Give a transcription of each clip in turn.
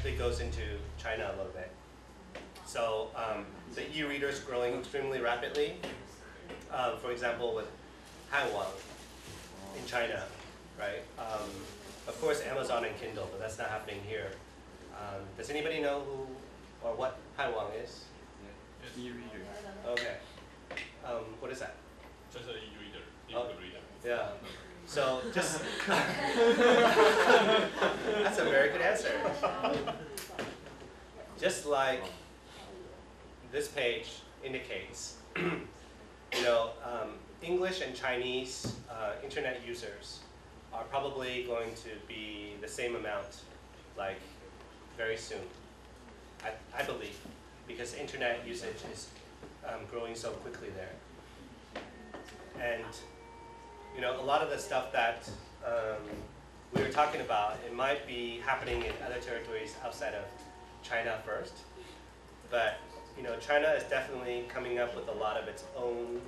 actually goes into China a little bit. So the e-reader is growing extremely rapidly. For example, with Hanwang in China, right? Of course, Amazon and Kindle, but that's not happening here. Does anybody know who or what Hanwang is? E-reader. Okay. What is that? Just an e-reader, Oh, reader. yeah. So just that's a very good answer. Just like this page indicates, English and Chinese internet users are probably going to be the same amount, like very soon. I believe, because internet usage is growing so quickly there, and a lot of the stuff that we were talking about, it might be happening in other territories outside of China first, but China is definitely coming up with a lot of its own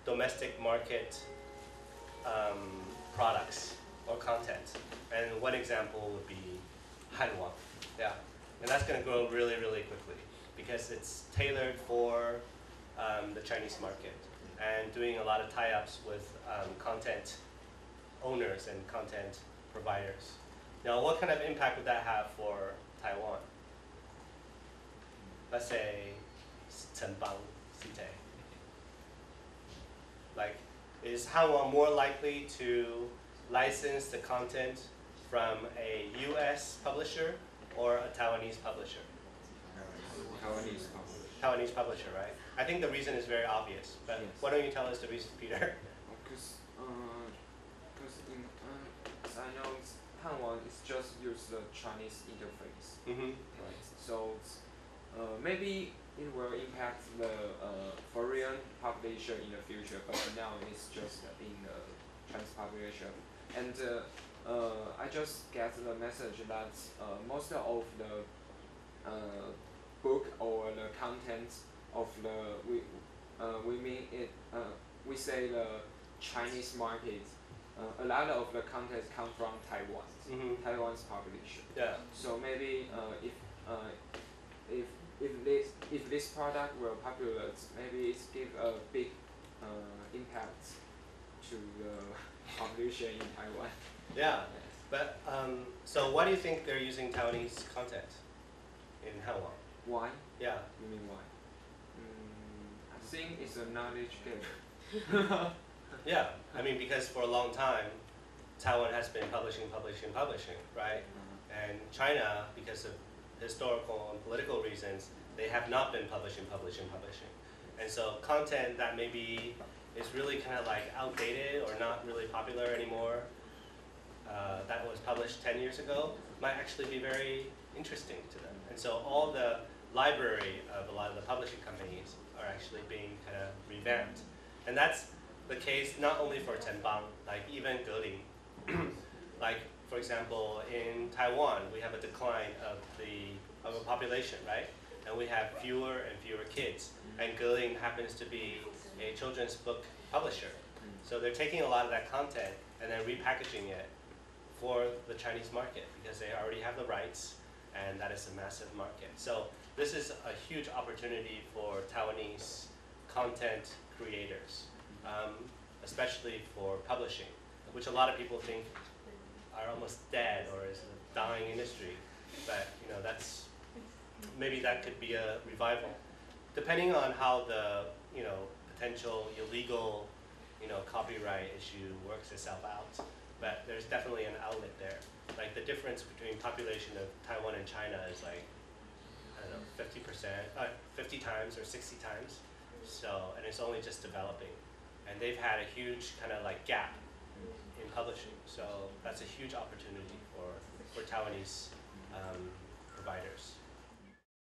domestic market products or content. And one example would be Hanwang. Yeah. And that's going to grow really, really quickly because it's tailored for the Chinese market and doing a lot of tie-ups with content owners and content providers. Now, what kind of impact would that have for Taiwan? Let's say Chenbang, Site. Like, is Hanwang more likely to license the content from a US publisher or a Taiwanese publisher? Taiwanese publisher. Taiwanese publisher, right? I think the reason is very obvious, but Yes. why don't you tell us the reason, Peter? Because as I know, Hanwang is just use the Chinese interface, Mm-hmm. right? So maybe it will impact the foreign publisher in the future, but now it's just in the Chinese publisher. And I just get the message that most of the book or the content of we say the Chinese market. A lot of the content come from Taiwan, Mm-hmm. Taiwan's publisher. Yeah. So maybe if this product will popular, maybe it give a big impact to the publisher in Taiwan. Yeah. But so why do you think they're using Taiwanese content in Hanwang? Why? Yeah. You mean why? I think it's a knowledge game. Yeah. I mean, because for a long time, Taiwan has been publishing, right? And China, because of historical and political reasons, they have not been publishing. And so content that maybe is really kind of like outdated or not really popular anymore, that was published 10 years ago, might actually be very interesting to them. And so all the library of a lot of the publishing companies are actually being kind of revamped. And that's the case not only for Chenbang, like even Geling. Like, for example, in Taiwan, we have a decline of a population, right? And we have fewer and fewer kids. And Geling happens to be a children's book publisher. So they're taking a lot of that content and then repackaging it for the Chinese market because they already have the rights, and that is a massive market. So this is a huge opportunity for Taiwanese content creators, especially for publishing, which a lot of people think are almost dead or is a dying industry. But that's maybe that could be a revival, depending on how the potential illegal copyright issue works itself out. But there's definitely an outlet there. Like the difference between population of Taiwan and China is like, I don't know, 50%, 50 times or 60 times. So, and it's only just developing. And they've had a huge kind of like gap in publishing. So that's a huge opportunity for Taiwanese providers.